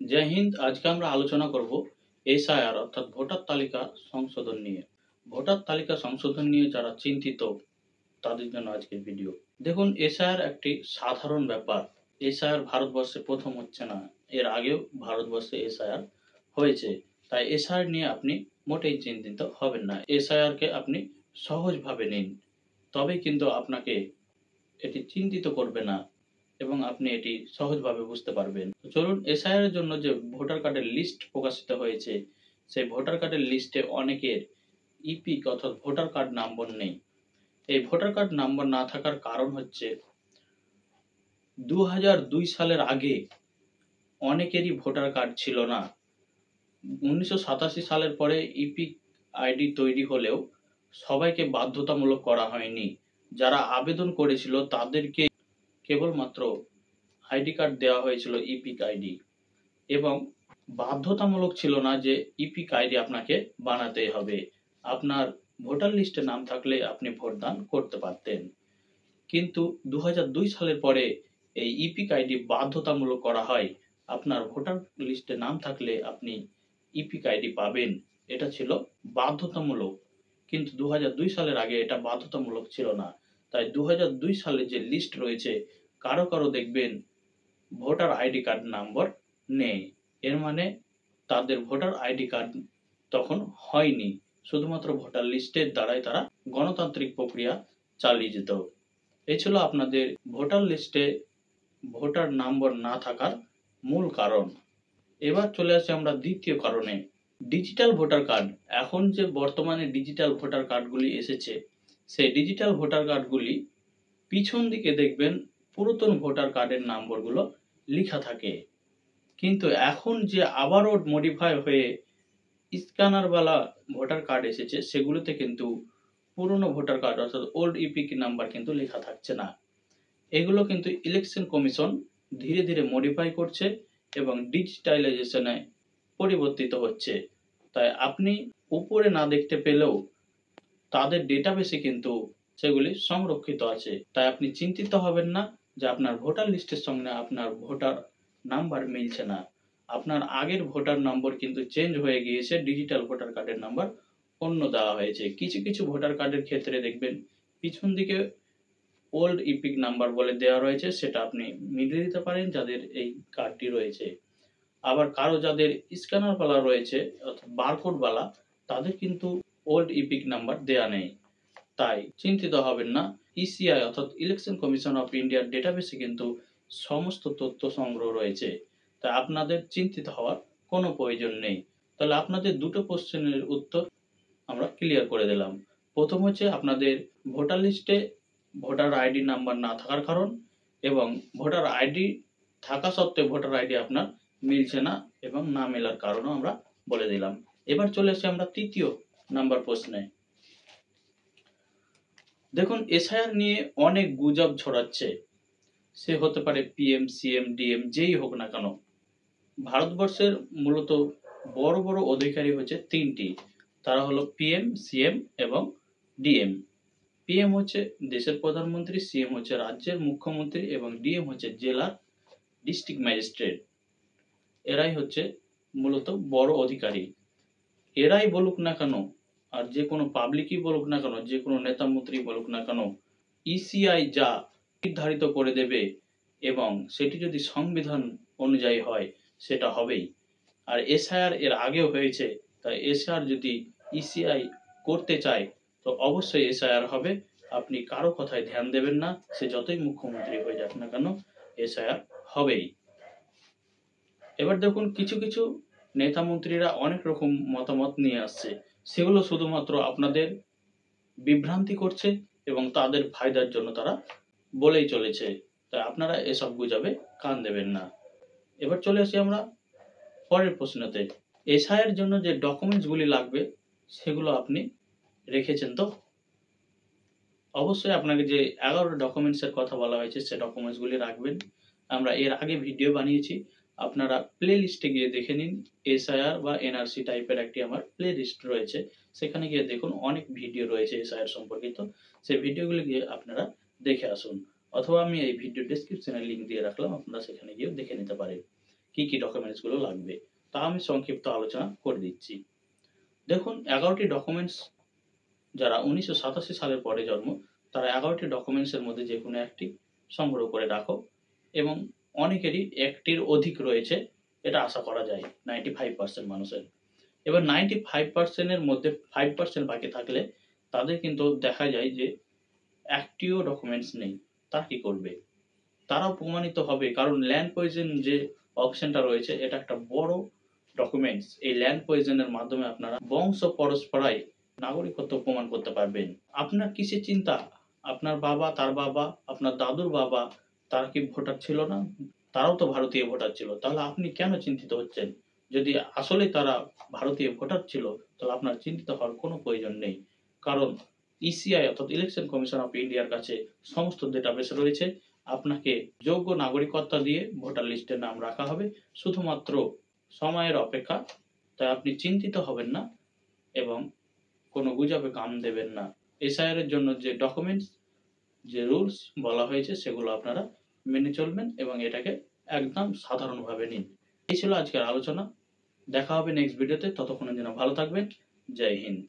জয় হিন্দ। আজকে আমরা আলোচনা করব এসআইআর অর্থাৎ ভোটার তালিকা সংশোধন নিয়ে। ভোটার তালিকা সংশোধন নিয়ে যারা চিন্তিত তাদের জন্য আজকের ভিডিও। দেখুন, এসআইআর একটি সাধারণ ব্যাপার। এসআইআর ভারতবর্ষে প্রথম হচ্ছে না, এর আগেও ভারতবর্ষে এসআইআর হয়েছে। তাই এসআইআর নিয়ে আপনি মোটেই চিন্তিত হবেন না। এসআইআর কে আপনি সহজভাবে নিন, তবেই কিন্তু আপনাকে এটি চিন্তিত করবে না এবং আপনি এটি সহজভাবে বুঝতে পারবেন। চলুন, এসআইআর এর জন্য যে ভোটার কার্ডের লিস্ট প্রকাশিত হয়েছে, সেই ভোটার কার্ডের লিস্টে অনেকের ইপিক অর্থাৎ ভোটার কার্ড নম্বর নেই। এই ভোটার কার্ড নম্বর না থাকার কারণ হচ্ছে 2002 সালের আগে অনেকেরই ভোটার কার্ড ছিল না। 1987 সালের পরে ইপিক আইডি তৈরি হলেও সবাইকে বাধ্যতামূলক করা হয়নি। যারা আবেদন করেছিল তাদেরকে কেবলমাত্র আইডি কার্ড দেওয়া হয়েছিল ইপিক আইডি, এবং বাধ্যতামূলক ছিল না যে ইপিক আইডি আপনাকে বানাতেই হবে। আপনার ভোটার লিস্টে নাম থাকলে আপনি ভোটদান করতে পারতেন। কিন্তু 2002 সালের পরে এই ইপিক আইডি বাধ্যতামূলক করা হয়। আপনার ভোটার লিস্টে নাম থাকলে আপনি ইপিক আইডি পাবেন, এটা ছিল বাধ্যতামূলক। কিন্তু 2002 সালের আগে এটা বাধ্যতামূলক ছিল না। তাই 2002 সালে যে লিস্ট রয়েছে, কারো কারো দেখবেন ভোটার আইডি কার্ড নাম্বার নেই। এর মানে তাদের ভোটার আইডি কার্ড তখন হয়নি, শুধুমাত্র ভোটার লিস্টের দ্বারাই তারা গণতান্ত্রিক প্রক্রিয়া চালিয়ে যেত। এই ছিল আপনাদের ভোটার লিস্টে ভোটার নাম্বার না থাকার মূল কারণ। এবার চলে আসি আমরা দ্বিতীয় কারণে, ডিজিটাল ভোটার কার্ড। এখন যে বর্তমানে ডিজিটাল ভোটার কার্ডগুলি এসেছে, সেই ডিজিটাল ভোটার কার্ডগুলি পিছন দিকে দেখবেন পুরাতন ভোটার কার্ডের নাম্বারগুলো লেখা থাকে। কিন্তু এখন যে আবারও মডিফাই হয়ে স্ক্যানারওয়ালা ভোটার কার্ড এসেছে, সেগুলোতে কিন্তু পুরনো ভোটার কার্ড অর্থাৎ ওল্ড ইপিক নাম্বার কিন্তু লেখা থাকছে না। এগুলো কিন্তু ইলেকশন কমিশন ধীরে ধীরে মডিফাই করছে এবং ডিজিটালাইজেশনে পরিবর্তিত হচ্ছে। তাই আপনি উপরে না দেখতে পেলেও তাদের ডেটাবেসে কিন্তু সেগুলি সংরক্ষিত আছে। তাই আপনি চিন্তিত হবেন না যে আপনার ভোটার লিস্টের সঙ্গে আপনার ভোটার নাম্বার মিলছে না। আপনার আগের ভোটার নম্বর কিন্তু চেঞ্জ হয়ে গিয়েছে, ডিজিটাল ভোটার কার্ডের নাম্বার অন্য দেওয়া হয়েছে। কিছু কিছু ভোটার কার্ডের ক্ষেত্রে দেখবেন পিছন দিকে ওল্ড ইপিক নাম্বার বলে দেওয়া রয়েছে, সেটা আপনি মিলিয়ে দিতে পারেন যাদের এই কার্ডটি রয়েছে। আবার কারো যাদের স্ক্যানার বালা রয়েছে অর্থাৎ বারকোড বালা, তাদের কিন্তু ওল্ড ইপিক নাম্বার দেয়া নেই। তাই চিন্তিত হবেন না। ইসিআই অর্থাৎ ইলেকশন কমিশন অফ ইন্ডিয়ার ডেটাবেসে কিন্তু সমস্ত তথ্য সংগ্রহ রয়েছে। তাই আপনাদের চিন্তিত হওয়ার কোনো প্রয়োজন নেই। তাহলে আপনাদের দুটো কোশ্চেনের উত্তর আমরা ক্লিয়ার করে দিলাম। প্রথম হচ্ছে আপনাদের ভোটার লিস্টে ভোটার আইডি নাম্বার না থাকার কারণ, এবং ভোটার আইডি থাকা সত্ত্বেও ভোটার আইডি আপনার মিলছে না এবং না মেলার কারণও আমরা বলে দিলাম। এবার চলে আসি আমরা তৃতীয় নাম্বার প্রশ্নে। দেখুন, এসআইআর নিয়ে অনেক গুজব ছড়াচ্ছে। সে হতে পারে পিএম, সিএম, ডিএম, যেই হোক না কেন। ভারতবর্ষের মূলত বড় বড় অধিকারী হচ্ছে তিনটি। তারা হলো পিএম, সিএম এবং ডিএম। পিএম হচ্ছে দেশের প্রধানমন্ত্রী, সিএম হচ্ছে রাজ্যের মুখ্যমন্ত্রী এবং ডিএম হচ্ছে জেলার ডিস্ট্রিক্ট ম্যাজিস্ট্রেট। এরাই হচ্ছে মূলত বড় অধিকারী। এরাই বলুক না কেন, আর যে কোনো পাবলিকই বলুক না কেন, যে কোনো নেতা মন্ত্রী বলুক না কেন, ইসিআই যা নির্ধারিত করে দেবে এবং সেটি যদি সংবিধান অনুযায়ী হয় সেটা হবেই। আর এসআইআর এর আগেও হয়েছে, তাই এসআইআর যদি ইসিআই করতে চায় তো অবশ্যই এসআইআর হবে। আপনি কারো কথায় ধ্যান দেবেন না, সে যতই মুখ্যমন্ত্রী হয়ে যাক না কেন, এসআইআর হবেই। এবার দেখুন, কিছু কিছু নেতা মন্ত্রীরা অনেক রকম মতামত নিয়ে আসছে, সেগুলো শুধুমাত্র আপনাদের বিভ্রান্তি করছে এবং তাদের ফায়দার জন্য তারা বলেই চলেছে। তাই আপনারা এসব গুজবে কান দেবেন না। এবার চলে আসি আমরা পরের প্রশ্নতে। এসআইয়ের জন্য যে ডকুমেন্টসগুলি লাগবে সেগুলো আপনি রেখেছেন তো? অবশ্যই আপনাকে যে 11 ডকুমেন্টসের কথা বলা হয়েছে সে ডকুমেন্টসগুলি রাখবেন। আমরা এর আগে ভিডিও বানিয়েছি, আপনারা প্লে লিস্টে গিয়ে দেখে নিন। এসআইআর বা এনআরসি টাইপের একটি আমার প্লে লিস্ট রয়েছে, সেখানে গিয়ে দেখুন অনেক ভিডিও রয়েছে এসআইআর সম্পর্কিত। সেই ভিডিওগুলি গিয়ে আপনারা দেখে আসুন, অথবা আমি এই ভিডিও ডেসক্রিপশনে লিঙ্ক দিয়ে রাখলাম, আপনারা সেখানে গিয়ে দেখে নিতে পারেন। কি কি ডকুমেন্টসগুলো লাগবে, তা আমি সংক্ষিপ্ত আলোচনা করে দিচ্ছি। দেখুন, 11টি ডকুমেন্টস, যারা 1987 সালের পরে জন্ম, তারা 11টি ডকুমেন্টসের মধ্যে যে কোনো একটি সংগ্রহ করে রাখো, এবং অনেকেরই একটির অধিক রয়েছে, এটা আশা করা যায় 95% মানুষের। এবার 95% এর মধ্যে 5% বাকি থাকলে তাদের কিন্তু দেখা যায় যে একটিও ডকুমেন্টস নেই। তারা কি করবে? তারাও প্রমাণিত হবে, কারণ ল্যান্ড পয়জন যে অপশনটা রয়েছে এটা একটা বড় ডকুমেন্টস। এই ল্যান্ড পয়জনের মাধ্যমে আপনারা বংশ পরস্পরায় নাগরিকত্ব প্রমাণ করতে পারবেন। আপনার কিসের চিন্তা? আপনার বাবা, তার বাবা, আপনার দাদুর বাবা, তারা কি ভোটার ছিল না? তারাও তো ভারতীয় ভোটার ছিল। তাহলে আপনি কেন চিন্তিত হচ্ছেন? যদি আসলে তারা ভারতীয় ভোটার ছিল, তাহলে আপনার চিন্তিত হওয়ার কোনো প্রয়োজন নেই। কারণ ইসিআই অর্থাৎ ইলেকশন কমিশন অফ ইন্ডিয়ার কাছে সমস্ত ডেটাবেস রয়েছে। আপনাকে যোগ্য নাগরিকত্ব দিয়ে ভোটার লিস্টে নাম রাখা হবে, শুধুমাত্র সময়ের অপেক্ষা। তাই আপনি চিন্তিত হবেন না এবং কোনো গুজবে কান দেবেন না। এসআইআর এর জন্য যে ডকুমেন্টস, যে রুলস বলা হয়েছে সেগুলো আপনারা মেনে চলবেন এবং এটাকে একদম সাধারণভাবে নিন। এই ছিল আজকের আলোচনা। দেখা হবে নেক্সট ভিডিওতে। ততক্ষণের জন্য ভালো থাকবেন। জয় হিন্দ।